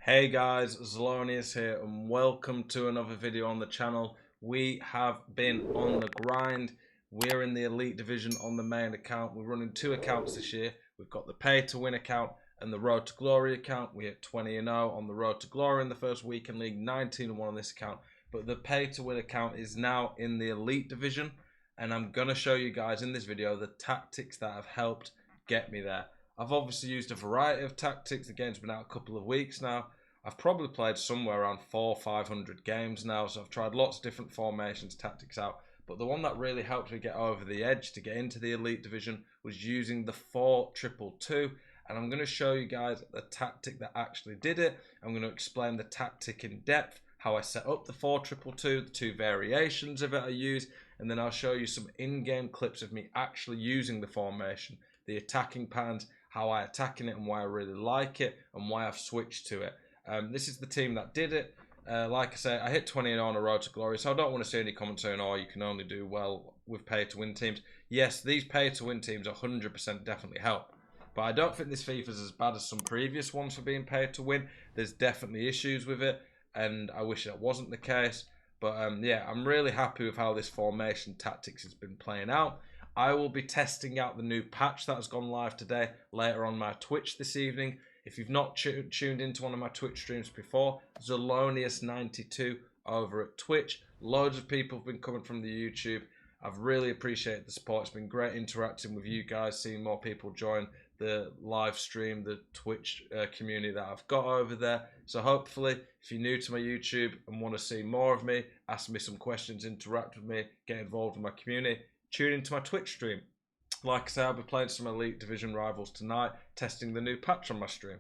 Hey guys, Zelonius here and welcome to another video on the channel. We have been on the grind. We're in the Elite Division on the main account. We're running two accounts this year. We've got the Pay to Win account and the Road to Glory account. We hit 20-0 on the Road to Glory in the first weekend league, 19-1 on this account. But the Pay to Win account is now in the Elite Division, and I'm going to show you guys in this video the tactics that have helped get me there. I've obviously used a variety of tactics. The game's been out a couple of weeks now. I've probably played somewhere around 400 or 500 games now, so I've tried lots of different formations, tactics out. But the one that really helped me get over the edge to get into the Elite Division was using the 4-2-2. And I'm going to show you guys the tactic that actually did it. I'm going to explain the tactic in depth, how I set up the 4-2-2, the two variations of it I use, and then I'll show you some in-game clips of me actually using the formation, the attacking patterns, how I attack in it and why I really like it and why I've switched to it. This is the team that did it. Like I say, I hit 20 on a Road to Glory, so I don't want to see any comment saying, oh, you can only do well with pay-to-win teams. Yes, these pay-to-win teams 100% definitely help. But I don't think this FIFA is as bad as some previous ones for being pay-to-win. There's definitely issues with it, and I wish that wasn't the case. But yeah, I'm really happy with how this formation tactics has been playing out. I will be testing out the new patch that has gone live today, later on my Twitch this evening. If you've not tuned into one of my Twitch streams before, Zelonius92 over at Twitch. Loads of people have been coming from the YouTube. I've really appreciated the support. It's been great interacting with you guys, seeing more people join the live stream, the Twitch community that I've got over there. So hopefully, if you're new to my YouTube and want to see more of me, ask me some questions, interact with me, get involved in my community, tune into my Twitch stream. Like I say, I'll be playing some Elite Division rivals tonight, testing the new patch on my stream.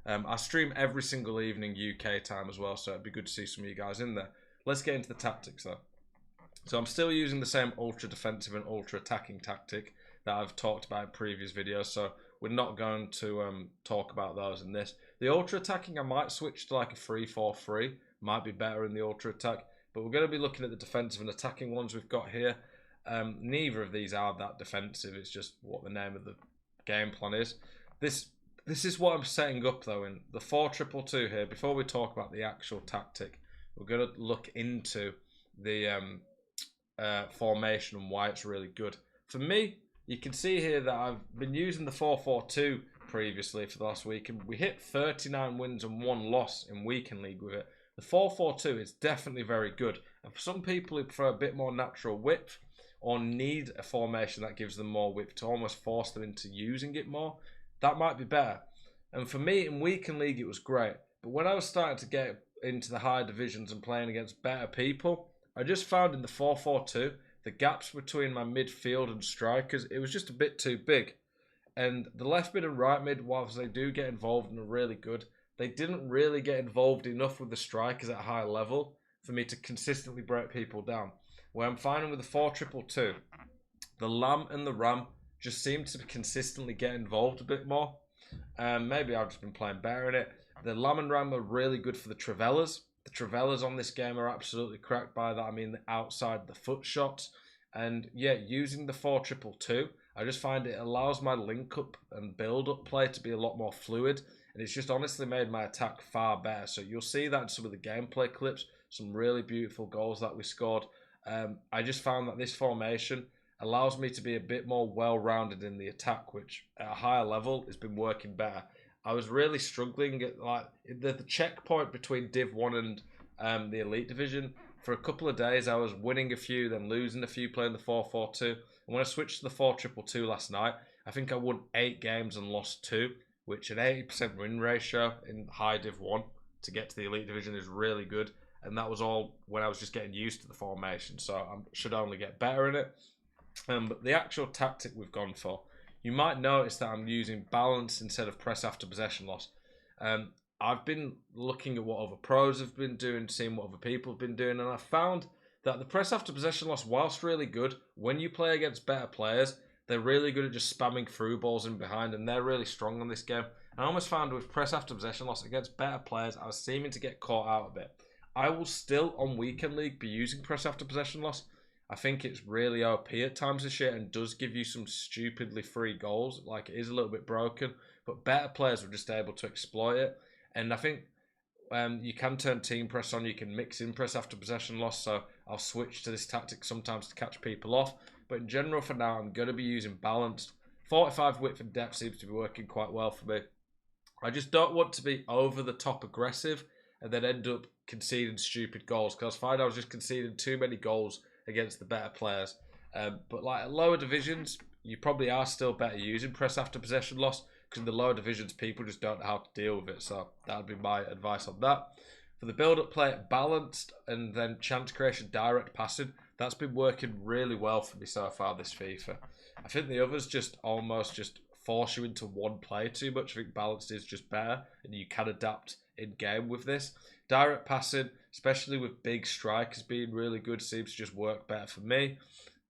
I stream every single evening UK time as well, so it'd be good to see some of you guys in there. Let's get into the tactics though. So I'm still using the same ultra defensive and ultra attacking tactic that I've talked about in previous videos, so we're not going to talk about those in this. The ultra attacking, I might switch to like a 3-4-3, might be better in the ultra attack, but we're going to be looking at the defensive and attacking ones we've got here. Neither of these are that defensive. It's just what the name of the game plan is. This is what I'm setting up though in the 4-2-2 here. Before we talk about the actual tactic, we're going to look into the formation and why it's really good. For me, you can see here that I've been using the 4-4-2 previously for the last week, and we hit 39 wins and 1 loss in weekend league with it. The 4-4-2 is definitely very good, and for some people who prefer a bit more natural width, or need a formation that gives them more width to almost force them into using it more, that might be better. And for me, in weekend league, it was great. But when I was starting to get into the higher divisions and playing against better people, I just found in the 4-4-2, the gaps between my midfield and strikers, it was just a bit too big. And the left mid and right mid, whilst they do get involved and are really good, they didn't really get involved enough with the strikers at a high level for me to consistently break people down. Where I'm finding with the 4-2-2, the Lamb and the Ram just seem to consistently get involved a bit more. Maybe I've just been playing better in it. The Lamb and Ram are really good for the Travellas. The Travellas on this game are absolutely cracked. By that I mean the outside the foot shots. And yeah, using the 4-2-2, I just find it allows my link up and build up play to be a lot more fluid. And it's just honestly made my attack far better. So you'll see that in some of the gameplay clips, some really beautiful goals that we scored. I just found that this formation allows me to be a bit more well-rounded in the attack, which at a higher level has been working better. I was really struggling at like the checkpoint between Div 1 and the Elite Division. For a couple of days, I was winning a few, then losing a few playing the 4-4-2. And when I switched to the 4-2-2 last night, I think I won 8 games and lost 2, which an 80% win ratio in high Div 1 to get to the Elite Division is really good. And that was all when I was just getting used to the formation, so I should only get better in it. But the actual tactic we've gone for, you might notice that I'm using balance instead of press after possession loss. I've been looking at what other pros have been doing, seeing what other people have been doing, and I found that the press after possession loss, whilst really good, when you play against better players, they're really good at just spamming through balls in behind, and they're really strong on this game. I almost found with press after possession loss against better players, I was seeming to get caught out a bit. I will still, on weekend league, be using press after possession loss. I think it's really OP at times this year and does give you some stupidly free goals. Like, it is a little bit broken, but better players were just able to exploit it. And I think You can turn team press on. You can mix in press after possession loss. So I'll switch to this tactic sometimes to catch people off. But in general, for now, I'm going to be using balanced. 45 width and depth seems to be working quite well for me. I just don't want to be over the top aggressive and then end up conceding stupid goals, because I find I was just conceding too many goals against the better players. But like at lower divisions, you probably are still better using press after possession loss, because in the lower divisions, people just don't know how to deal with it. So that would be my advice on that. For the build-up play, balanced and then chance creation, direct passing, that's been working really well for me so far this FIFA. I think the others just almost just force you into one play too much. I think balanced is just better, and you can adapt in game with this. Direct passing, especially with big strikers being really good, seems to just work better for me.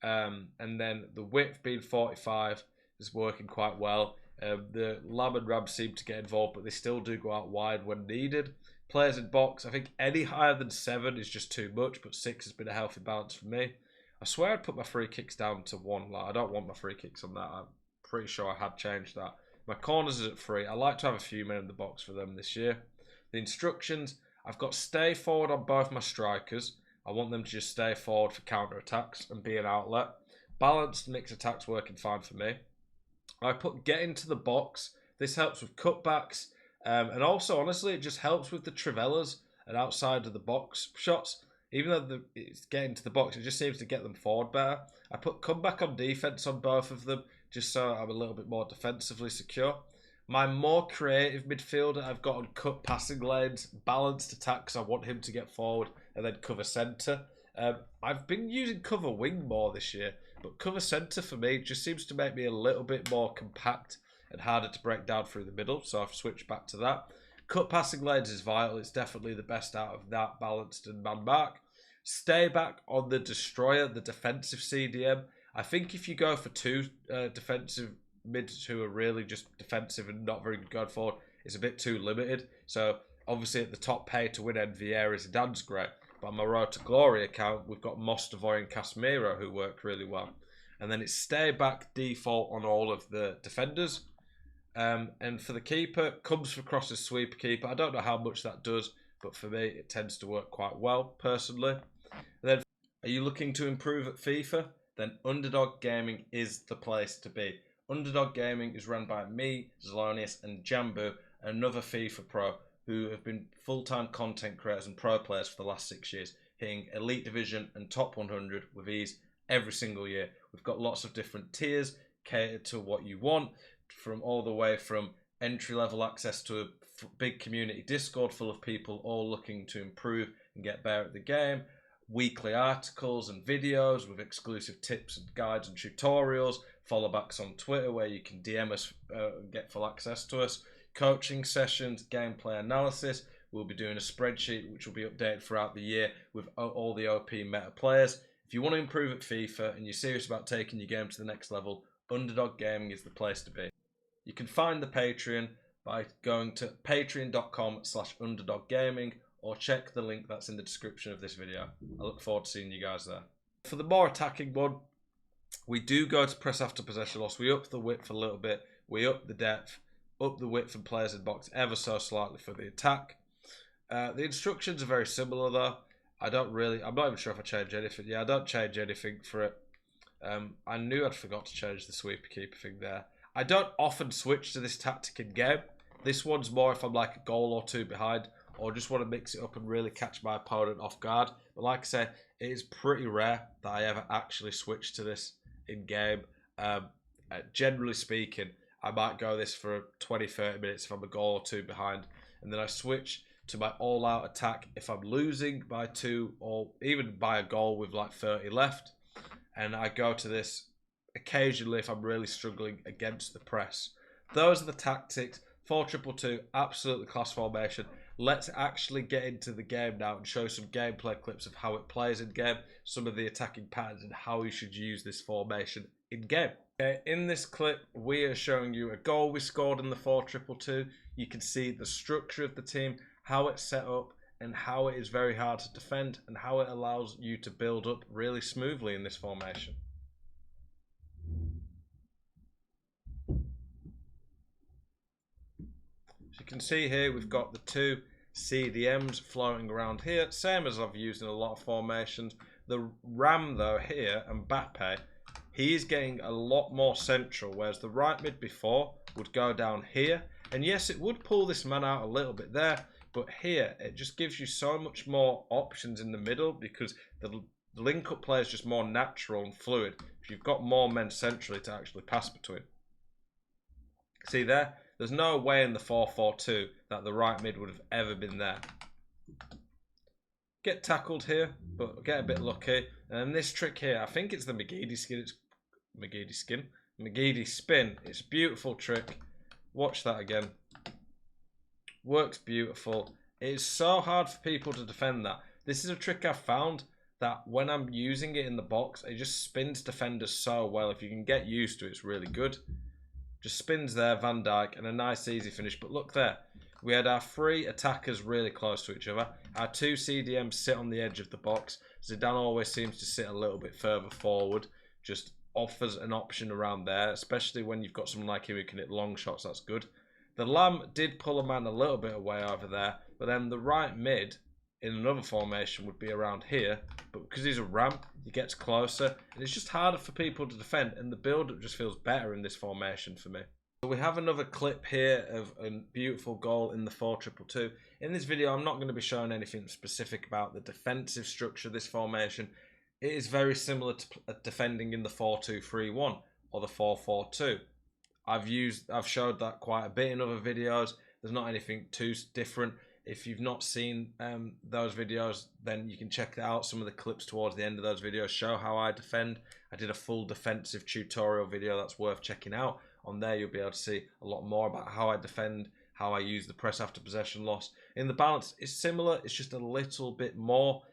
And then the width being 45 is working quite well. The Lam and Ram seem to get involved, but they still do go out wide when needed. Players in box, I think any higher than 7 is just too much, but 6 has been a healthy balance for me. I swear I'd put my free kicks down to 1. Like, I don't want my free kicks on that. I'm pretty sure I had changed that. My corners is at 3. I like to have a few men in the box for them this year. The instructions, I've got stay forward on both my strikers. I want them to just stay forward for counter-attacks and be an outlet. Balanced mix attacks working fine for me. I put get into the box. This helps with cutbacks. And also, honestly, it just helps with the Trivellas and outside of the box shots. Even though it's getting to the box, it just seems to get them forward better. I put comeback on defense on both of them, just so I'm a little bit more defensively secure. My more creative midfielder, I've got on cut passing lanes, balanced attacks. I want him to get forward and then cover centre. I've been using cover wing more this year, but cover centre for me just seems to make me a little bit more compact and harder to break down through the middle, so I've switched back to that. Cut passing lanes is vital. It's definitely the best out of that, balanced and man mark. Stay back on the destroyer, the defensive CDM. I think if you go for 2 defensive mids who are really just defensive and not very good going forward, it's a bit too limited. So obviously at the top pay to win Vieira is Dan's great. But on my Road to Glory account, we've got Mostovoy and Casemiro who work really well. And then it's stay back default on all of the defenders. And for the keeper, comes for crosses, sweeper keeper. I don't know how much that does, but for me, it tends to work quite well, personally. And then, are you looking to improve at FIFA? Then Underdog Gaming is the place to be. Underdog Gaming is run by me, Zelonius, and Jambu, another FIFA pro, who have been full-time content creators and pro players for the last 6 years, hitting Elite Division and Top 100 with ease every single year. We've got lots of different tiers catered to what you want, from all the way from entry-level access to a big community Discord full of people all looking to improve and get better at the game, weekly articles and videos with exclusive tips and guides and tutorials, follow backs on Twitter where you can DM us and get full access to us, coaching sessions, gameplay analysis. We'll be doing a spreadsheet which will be updated throughout the year with all the OP meta players. If you want to improve at FIFA and you're serious about taking your game to the next level, Underdog Gaming is the place to be. You can find the Patreon by going to patreon.com/underdoggaming or check the link that's in the description of this video. I look forward to seeing you guys there. For the more attacking one, we do go to press after possession loss. We up the width a little bit. We up the depth, up the width and players in box ever so slightly for the attack. The instructions are very similar though. I'm not even sure if I change anything. Yeah, I don't change anything for it. I knew I'd forgot to change the sweeper keeper thing there. I don't often switch to this tactic in game. This one's more if I'm like a goal or 2 behind, or just want to mix it up and really catch my opponent off guard. But like I say, it is pretty rare that I ever actually switch to this in game. Generally speaking, I might go this for 20-30 minutes if I'm a goal or 2 behind, and then I switch to my all-out attack if I'm losing by 2 or even by a goal with like 30 left. And I go to this occasionally if I'm really struggling against the press. Those are the tactics. 4-2-2, absolutely class formation. Let's actually get into the game now and show some gameplay clips of how it plays in game, some of the attacking patterns and how you should use this formation in game. Okay, in this clip, we are showing you a goal we scored in the 4-2-2. You can see the structure of the team, how it's set up, and how it is very hard to defend, and how it allows you to build up really smoothly in this formation. So you can see here we've got the 2 CDMs floating around here, same as I've used in a lot of formations. The Ram though here, Mbappe, he is getting a lot more central, whereas the right mid before would go down here. And yes, it would pull this man out a little bit there, but here it just gives you so much more options in the middle because the link-up play is just more natural and fluid if you've got more men centrally to actually pass between. See there? There's no way in the 4-4-2 that the right mid would have ever been there. Get tackled here, but get a bit lucky. And this trick here, I think it's the McGeady skin. It's McGeady spin. It's a beautiful trick. Watch that again. Works beautiful. It is so hard for people to defend that. This is a trick I've found that when I'm using it in the box, it just spins defenders so well. If you can get used to it, it's really good. Just spins there, Van Dijk, and a nice easy finish. But look there. We had our 3 attackers really close to each other. Our 2 CDMs sit on the edge of the box. Zidane always seems to sit a little bit further forward. Just offers an option around there, especially when you've got someone like him who can hit long shots. That's good. The Lamb did pull a man a little bit away over there, but then the right mid in another formation would be around here. But because he's a ramp, he gets closer, and it's just harder for people to defend, and the build-up just feels better in this formation for me. So we have another clip here of a beautiful goal in the 4-2-2. In this video, I'm not going to be showing anything specific about the defensive structure of this formation. It is very similar to defending in the 4-2-3-1 or the 4-4-2. I've showed that quite a bit in other videos. There's not anything too different. If you've not seen those videos, then you can check out. Some of the clips towards the end of those videos show how I defend. I did a full defensive tutorial video that's worth checking out. On there, you'll be able to see a lot more about how I defend, how I use the press after possession loss. In the balance, it's similar. It's just a little bit more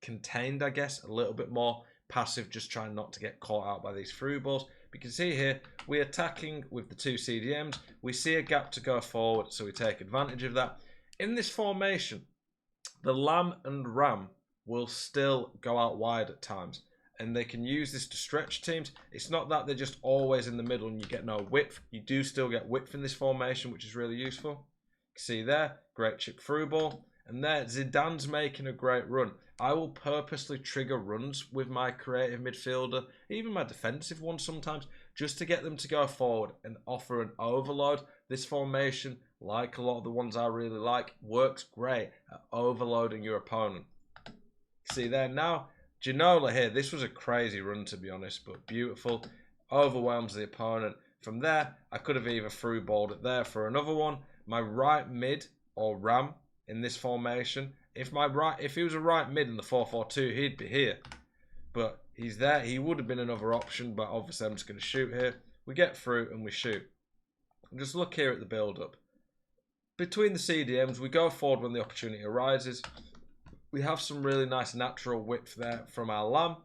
contained, I guess. A little bit more passive, just trying not to get caught out by these through balls. But you can see here, we're attacking with the 2 CDMs. We see a gap to go forward, so we take advantage of that. In this formation, the Lamb and Ram will still go out wide at times, and they can use this to stretch teams. It's not that they're just always in the middle and you get no width. You do still get width in this formation, which is really useful. You can see there, great chip through ball. And there, Zidane's making a great run. I will purposely trigger runs with my creative midfielder, even my defensive one sometimes, just to get them to go forward and offer an overload. This formation, like a lot of the ones I really like, works great at overloading your opponent. See there now, Ginola here, this was a crazy run to be honest, but beautiful. Overwhelms the opponent. From there, I could have either through balled it there for another one. My right mid or Ram in this formation, if he was a right mid in the 4-4-2, he'd be here. But he's there. He would have been another option, but obviously I'm just going to shoot here. We get through and we shoot. And just look here at the build-up. Between the CDMs, we go forward when the opportunity arises. We have some really nice natural width there from our Lamb.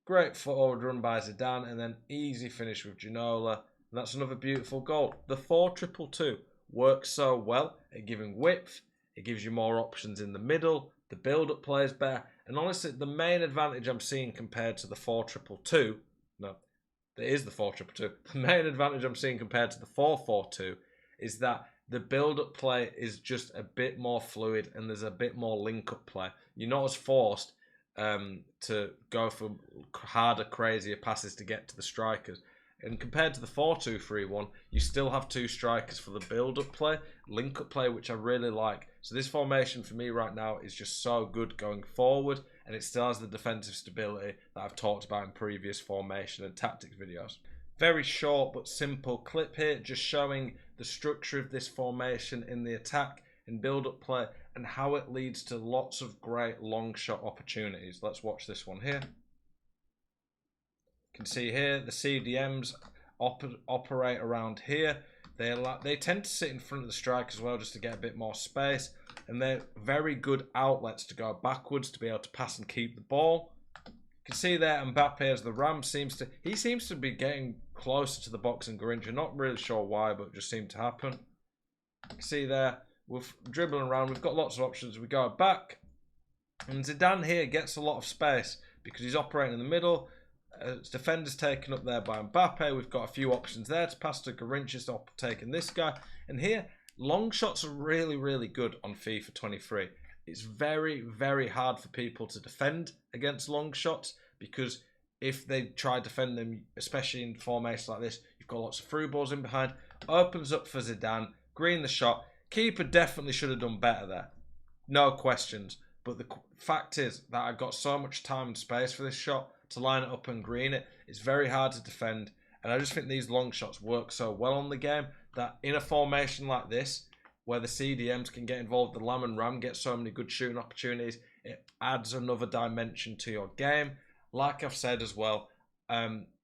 Great forward run by Zidane, and then easy finish with Ginola. And that's another beautiful goal. The 4-2-2 works so well at giving width. It gives you more options in the middle. The build-up play is better. And honestly, the main advantage I'm seeing compared to the 4-2-2, no, it is the 4-2-2. The main advantage I'm seeing compared to the 4-4-2 is that the build-up play is just a bit more fluid and there's a bit more link-up play. You're not as forced to go for harder, crazier passes to get to the strikers. And compared to the 4-2-3-1, you still have 2 strikers for the build-up play, link-up play, which I really like. So this formation for me right now is just so good going forward, and it still has the defensive stability that I've talked about in previous formation and tactics videos. Very short but simple clip here, just showing the structure of this formation in the attack and build-up play and how it leads to lots of great long shot opportunities. Let's watch this one here. You can see here the CDMs operate around here. They tend to sit in front of the strike as well just to get a bit more space, and they're very good outlets to go backwards to be able to pass and keep the ball. You can see there Mbappe as the Ram seems to be getting closer to the box than Garrincha. Not really sure why, but it just seemed to happen. You can see there we're dribbling around. We've got lots of options. We go back, and Zidane here gets a lot of space because he's operating in the middle. Defenders taken up there by Mbappe. We've got a few options there to pass to Garrincha, stop taking this guy. And here, long shots are really, really good on FIFA 23. It's very, very hard for people to defend against long shots because if they try to defend them, especially in formations like this, you've got lots of through balls in behind. Opens up for Zidane. Green the shot. Keeper definitely should have done better there. No questions. But the fact is that I've got so much time and space for this shot to line it up and green it. It's very hard to defend. And I just think these long shots work so well on the game that in a formation like this, where the CDMs can get involved, the Lam and Ram get so many good shooting opportunities, it adds another dimension to your game. Like I've said as well,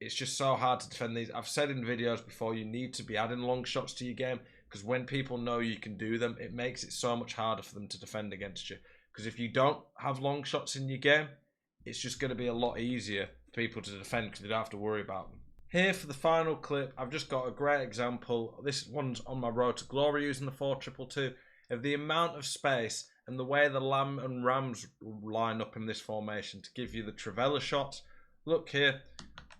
it's just so hard to defend these. I've said in videos before, you need to be adding long shots to your game because when people know you can do them, it makes it so much harder for them to defend against you. Because if you don't have long shots in your game, it's just going to be a lot easier for people to defend because they don't have to worry about them. Here for the final clip, I've just got a great example. This one's on my road to glory using the 4-2-2 of the amount of space and the way the Lam and Rams line up in this formation to give you the Trivela shots. Look here,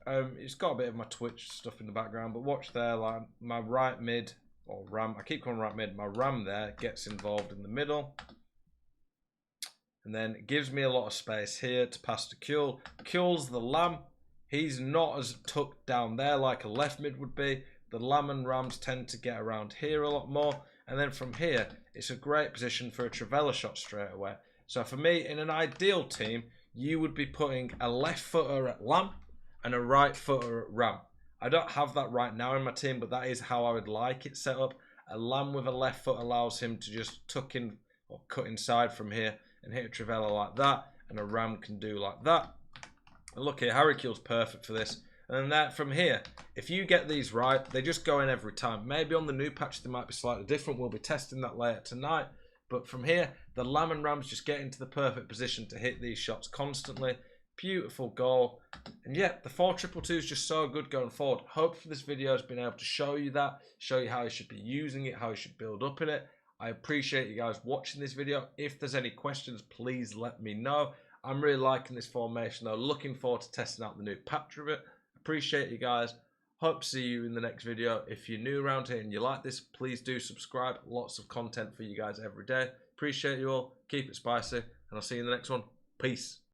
it's got a bit of my Twitch stuff in the background, but watch there, like my right mid, or Ram, I keep calling right mid, my Ram there gets involved in the middle. And then it gives me a lot of space here to pass to Kuhl. Kuhl's the Lam. He's not as tucked down there like a left mid would be. The Lam and Rams tend to get around here a lot more. And then from here, it's a great position for a Trivela shot straight away. So for me, in an ideal team, you would be putting a left footer at Lam and a right footer at Ram. I don't have that right now in my team, but that is how I would like it set up. A Lam with a left foot allows him to just tuck in or cut inside from here and hit a Trivela like that. And a Ram can do like that. And look here, Harry Kuhl's perfect for this. And then that from here, if you get these right, they just go in every time. Maybe on the new patch they might be slightly different. We'll be testing that later tonight. But from here, the Lam and Rams just get into the perfect position to hit these shots constantly. Beautiful goal. And yeah, the 4-2-2 is just so good going forward. Hopefully this video has been able to show you that, show you how you should be using it, how you should build up in it. I appreciate you guys watching this video. If there's any questions, please let me know. I'm really liking this formation though. Looking forward to testing out the new patch of it. Appreciate you guys. Hope to see you in the next video. If you're new around here and you like this, please do subscribe. Lots of content for you guys every day. Appreciate you all. Keep it spicy. And I'll see you in the next one. Peace.